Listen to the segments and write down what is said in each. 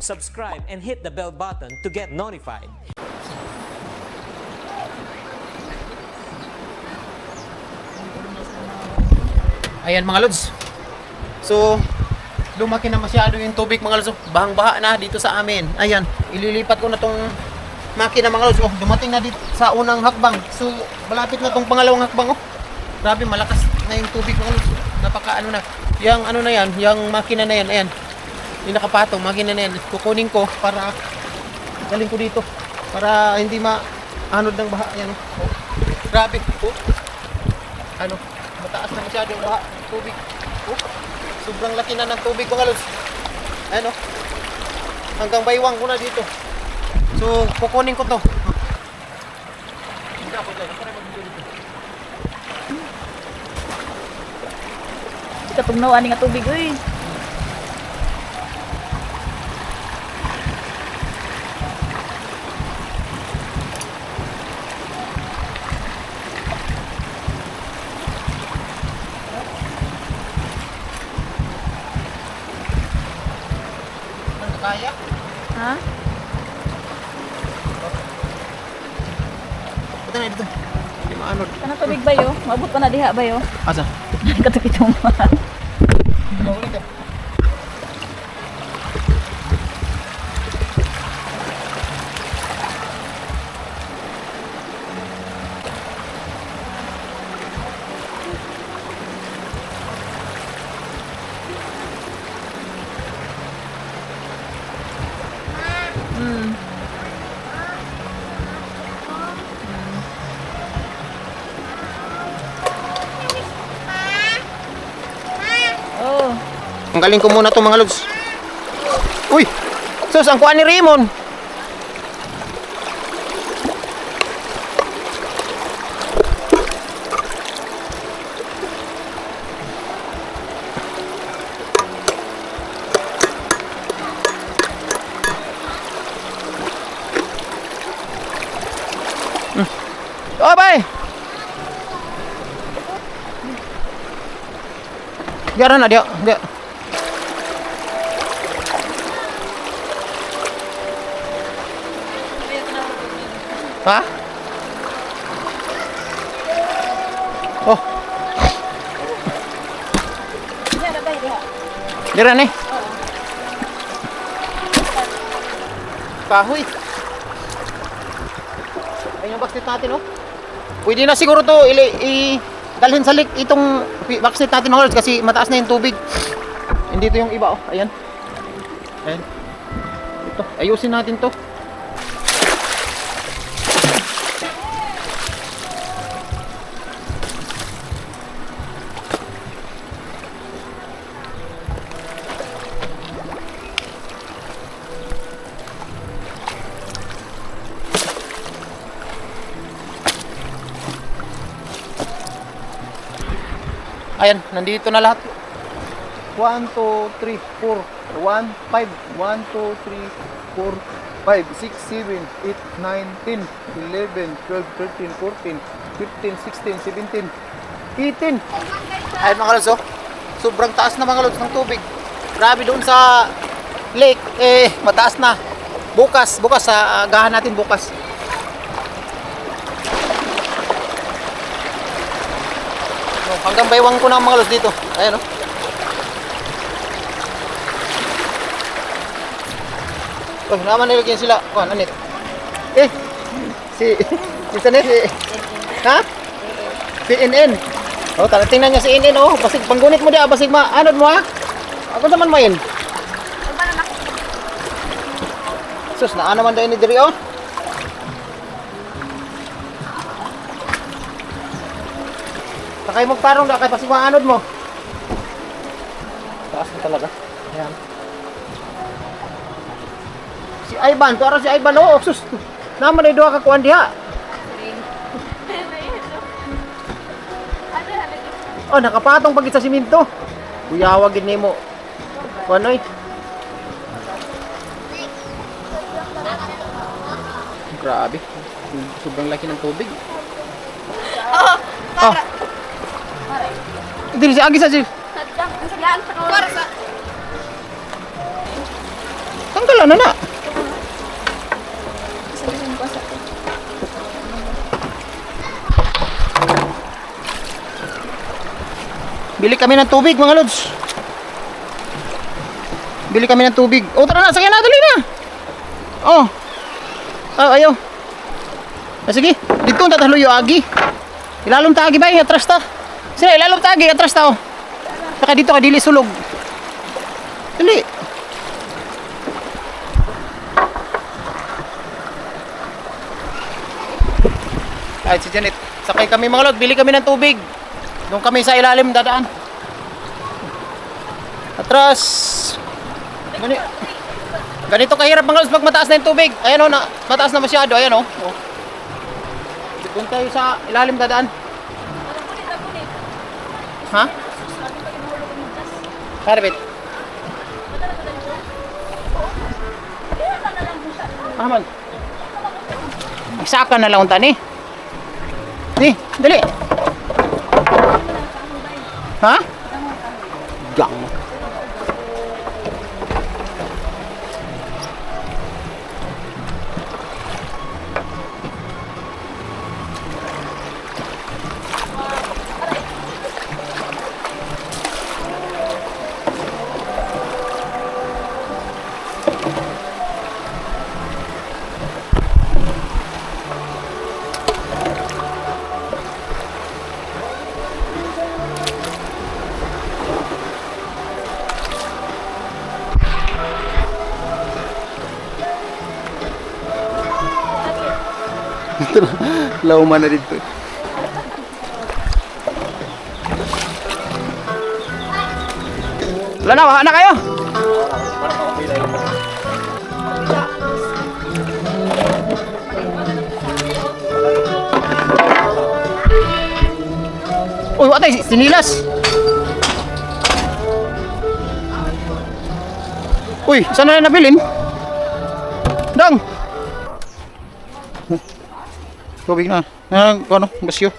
subscribe and hit the bell button to get notified. Ayan mga lods. So, lumaki na masyado yung tubig mga lods. Bahang-baha na dito sa amin. Ayan, ililipat ko na tong makina mga lods. Oh, dumating na dito sa unang hakbang. So, malapit na tong pangalawang hakbang. Oh, grabe, malakas na yung tubig mga lods. Napaka ano na. Yung ano na yan, yung makina na yan. Ayan, yung nakapatong makina na yan. Kukunin ko para galing ko dito. Para hindi maanod ng baha. Ayan, oh. Grabe. Oh. Ano, mataas na masyado yung baha, tubig. Oh, sobrang laki na ng tubig mga lods. Ayan, oh. Hanggang baywang ko na dito. So, kukunin ko to. Kita pagnawa ni nga tubig, uy. Kaya? Ha? Ito na, dito. Hindi maanod. Kanang tubig ba yo? Maabot pa na diha ba yo? Asa? Katukit mo. Maulit ka. Oh. Tanggalin ko muna to mga lods. Uy! Sus, ang kuha ni Raymond. Oh, bye! Biaran na dia. Dia. Ha? Oh. Diha na ba diha? Dira ni. Kahoy. Ayun yung backseat natin, oh. Pwede na siguro to dalhin sa lake itong backseat natin mga lods kasi mataas na yung tubig. Hindi to yung iba, oh. Ayan. Ayan. Ito, ayusin natin to. Ayan, nandito na lahat. 1, 2, 3, 4, 1, 5, 1, 2, 3, 4, 5, 6, 7, 8, 9, 10, 11, 12, 13, 14, 15, 16, 17, 18. Ayan mga lods, oh. Sobrang taas na mga lods ng tubig. Grabe doon sa lake, mataas na. Bukas sa agahan natin bukas. Hanggang baywang ko na mga lods dito. Ayan, oh. Oh, naman nilagyan sila. Oh, anit. Si Sanet, ha? CNN. Oh, tingnan niya si CNN, oh. Basig panggunit mo dia, basig anod mo ha. Ako naman mo yun. Sus, naano man dahil ni diri, oh. Sakay mo parong na kay pasig anod mo. Taas na talaga. Ayan. Si Ivan, tuara si Ivan, oh. Sus. Naman ay duha ka kuan diha. Oh, nakapatong pagit sa siminto. Kuyawag gid nimo. Kuanoy? Grabe. Sobrang laki ng tubig. Oh. Dili si agi sa si. Tanggalan na na. Sabihin ko sa to. Bili kami ng tubig mga lods. Bili kami ng tubig. Oh, tara na, sakyan na, dali na. Oh. Ayaw. Sige, dito ang tatalo yung agi. Ilalom ta agi ba, atras ta. Sila, ilalom ta agi, atras ta oh. Saka dito ka dili sulog. Dali. Ay, si Janet. Sakay kami mga lods, bili kami ng tubig. Doon kami sa ilalim dadaan. Atras. Ganito kahirap mga lods pag mataas na yung tubig. Ayan o, mataas na masyado. Ayan o. Doon tayo sa ilalim dadaan. Ha? Karabit. Aman. Isaka na lang unta ni. Ni, dali. Ha? Gang. Lauman na dito. Wala na, wala na kayo. Uy, watay, sinilas. Uy, saan na nabilin? Dang. Tubig na. Ano, basyo.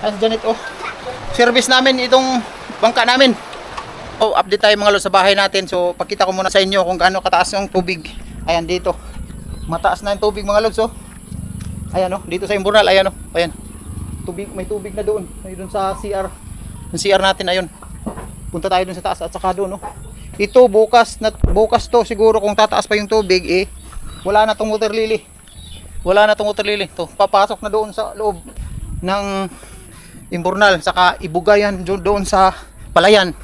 Ay, Janet, oh. Service namin itong bangka namin. Oh, update tayo mga lods sa bahay natin. So, pakita ko muna sa inyo kung gaano kataas yung tubig. Ayan dito. Mataas na yung tubig mga lods, oh. Ayan, oh. Dito sa Imburnal, ayan, oh. Ayan. Tubig, may tubig na doon. May doon sa CR. Yung CR natin, ayun. Punta tayo doon sa taas at saka doon, oh. Ito, bukas to siguro kung tataas pa yung tubig, eh. Wala na tong water lily. Wala na tong water lily. To, papasok na doon sa loob ng Imburnal, saka ibugayan doon sa Palayan.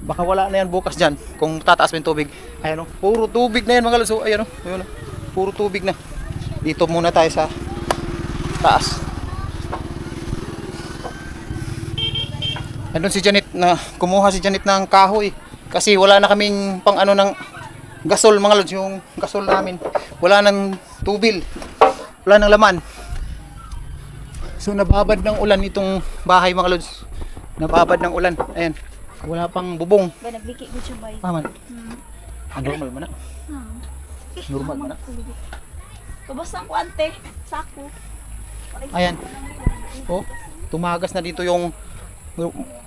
Baka wala na yan bukas dyan kung tataas pa yung tubig. Ayan o, puro tubig na yan mga lods. Ayan o, ayan o, puro tubig na. Dito muna tayo sa taas. Andun si Janet, na kumuha si Janet ng kahoy kasi wala na kaming pang ano ng gasol mga lods. Yung gasol namin wala nang tubil, wala nang laman. So nababad ng ulan itong bahay mga lods. Nababad ng ulan. Ayan. Wala pang bubong. Ba nagliki gud siya bay. Paman. Normal man na. Normal man na. Pabasta ko ante, sako. Ayan. Oh, tumagas na dito yung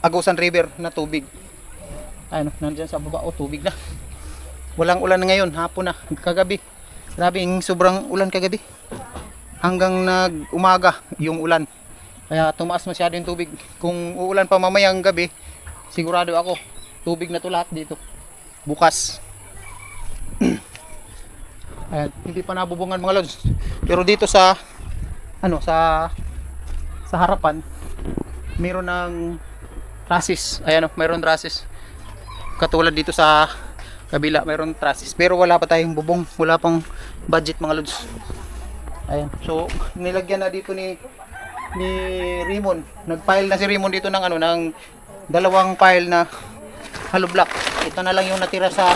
Agusan River na tubig. Ayan, nandiyan sa baba. Oh, tubig na. Walang ulan ngayon, hapon na, kagabi. Grabe, sobrang ulan kagabi. hanggang nag-umaga yung ulan. Kaya tumaas masyado yung tubig. Kung uulan pa mamayang gabi, sigurado ako, tubig na to lahat dito. Bukas. Ayan, hindi pa nabubungan mga lods. Pero dito sa sa harapan, mayroon ng trusses. Ayan o, mayroon trusses. Katulad dito sa kabila, mayroon trusses. Pero wala pa tayong bubong, wala pang budget mga lods. Ayan, so nilagyan na dito ni Raymond. Nag-file na si Raymond dito ng ng dalawang pile na hollow block. Ito na lang yung natira sa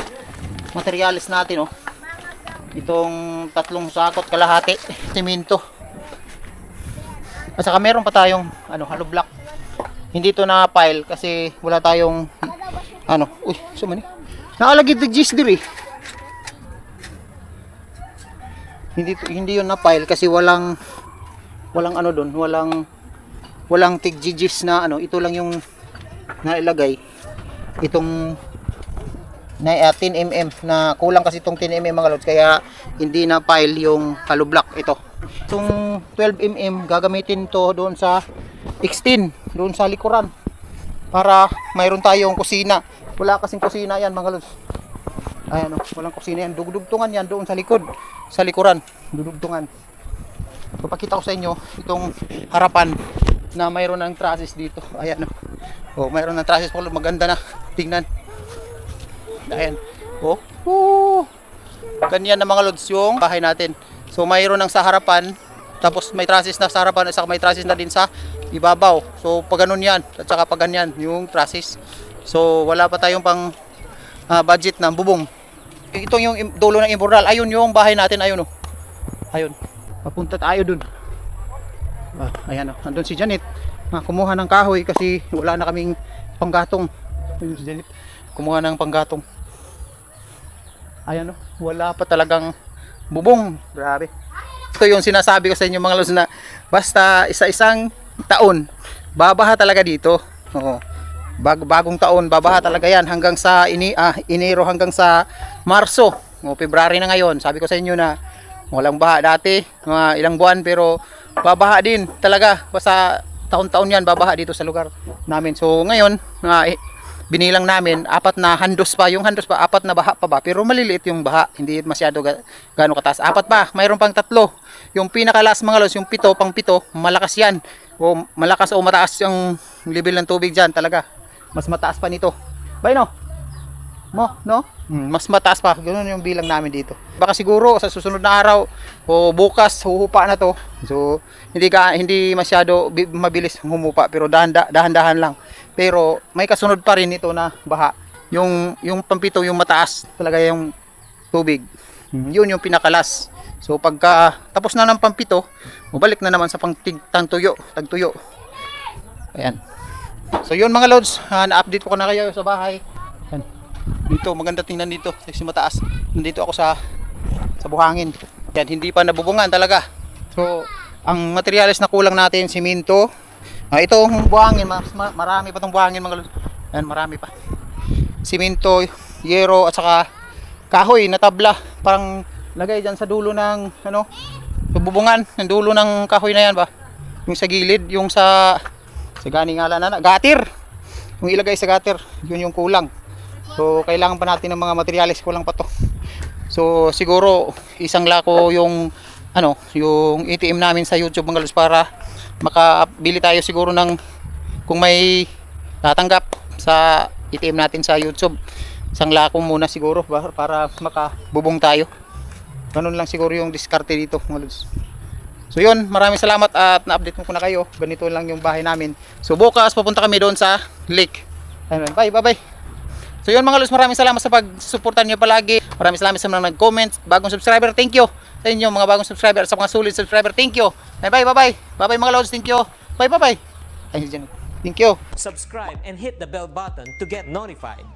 materials natin, oh. Itong 3 sakot kalahati semento. At saka meron pa tayong hollow block. Hindi to na pile kasi wala tayong uy, sumani. Nakalagay ng gis diri. Hindi yun na pile kasi walang doon, walang tigjijis na ito lang yung nailagay. Itong na 10 mm na kulang kasi itong 10 mm mga lods, kaya hindi na pile yung hollow block ito. Itong 12 mm gagamitin to doon sa extend doon sa likuran para mayroon tayong kusina. Wala kasing kusina yan mga lods. Ayan, walang kusina yan. Dugdugtungan yan doon sa likod, sa likuran, dugdugtungan. Papakita ko sa inyo itong harapan na mayroon ng trusses dito. Ayan, mayroon ng trusses, maganda na tingnan. Ayan. Ganyan na mga lods yung bahay natin. So mayroon ng sa harapan, tapos may trusses na sa harapan, at saka may trusses na din sa ibabaw. So pag ganun yan, at saka pag ganyan yung trusses. So wala pa tayong pang budget ng bubong. Ito yung dulo ng imbornal. Ayun yung bahay natin, ayun. Ayun. Papunta tayo dun. Ayan, andun si Janet. Kumuha ng kahoy kasi wala na kaming panggatong. Ayun si Janet. Kumuha ng panggatong. Ayan, wala pa talagang bubong. Grabe. Ito yung sinasabi ko sa inyo mga lods na basta isa-isang taon babaha talaga dito. Bagong taon babaha talaga yan hanggang sa Enero hanggang sa Marso. February na ngayon. Sabi ko sa inyo na walang baha dati, mga ilang buwan, pero babaha din talaga. Basta taon-taon yan babaha dito sa lugar namin. So ngayon binilang namin 4 na handos pa. Yung handos pa 4 na baha pa ba, pero maliliit yung baha, hindi masyado gaano kataas. 4 pa, mayroon pang 3. Yung pinakalas mga lods, yung 7 pang 7, malakas yan. Malakas o mataas yung level ng tubig dyan talaga. Mas mataas pa nito. No? Mas mataas pa. Ganun yung bilang namin dito. Baka siguro sa susunod na araw o bukas huhupa na to. So hindi masyado mabilis humupa, pero dahan-dahan lang. Pero may kasunod pa rin ito na baha. Yung pampito, yung mataas talaga yung tubig. Yun yung pinakalas. So pagka tapos na ng pampito, balik na naman sa tagtuyo. Ayan. So yun mga lods, na-update ko na kayo sa bahay. Ayan. Dito maganda tingnan dito kasi mataas. Nandito ako sa buhangin. Yan, hindi pa nabubungan talaga. So ang materials na kulang natin, simento. Itong buhangin, marami pa tong buhangin mga lods. Ayan, marami pa. Simento, yero at saka kahoy na tabla. Parang lagay dyan sa dulo ng bubungan, ng dulo ng kahoy na yan ba. Yung sa gilid, yung sa gani nga na gatir. Yung ilagay sa gatir, yun yung kulang. So kailangan pa natin ng mga materials, kulang pa to. So siguro isang lako yung yung ATM namin sa YouTube mga lods para makabili tayo siguro ng, kung may tatanggap sa ATM natin sa YouTube, isang lako muna siguro para makabubong tayo. Ganun lang siguro yung diskarte dito mga lods. So yun, maraming salamat at na-update ko na kayo. Ganito lang yung bahay namin. So bukas papunta kami doon sa lake. Ayun, bye. So yun mga lods, maraming salamat sa pag-suportan nyo palagi. Maraming salamat sa mga nag-comment. Bagong subscriber, thank you sa inyo mga bagong subscriber. Sa mga solid subscriber, thank you. Bye mga lods, thank you. Bye. Thank you. Subscribe and hit the bell button to get notified.